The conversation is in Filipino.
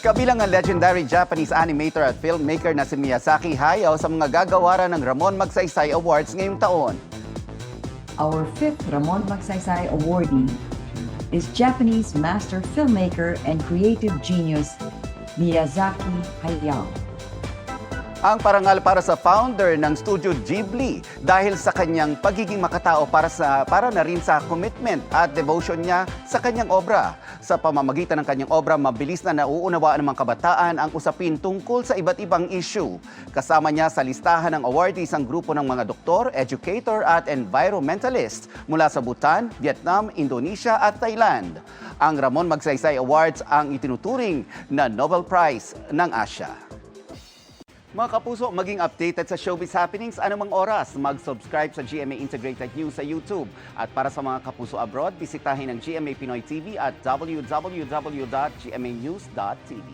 Kabilang ang legendary Japanese animator at filmmaker na si Miyazaki Hayao sa mga gagawaran ng Ramon Magsaysay Awards ngayong taon. Our fifth Ramon Magsaysay awardee is Japanese master filmmaker and creative genius Miyazaki Hayao. Ang parangal para sa founder ng Studio Ghibli dahil sa kanyang pagiging makatao para na rin sa commitment at devotion niya sa kanyang obra. Sa pamamagitan ng kanyang obra, mabilis na nauunawaan ng mga kabataan ang usapin tungkol sa iba't ibang issue. Kasama niya sa listahan ng awardees ang grupo ng mga doktor, educator at environmentalist mula sa Bhutan, Vietnam, Indonesia at Thailand. Ang Ramon Magsaysay Awards ang itinuturing na Nobel Prize ng Asia. Mga kapuso, maging updated sa showbiz happenings anumang oras. Mag-subscribe sa GMA Integrated News sa YouTube. At para sa mga kapuso abroad, bisitahin ang GMA Pinoy TV at www.gmanews.tv.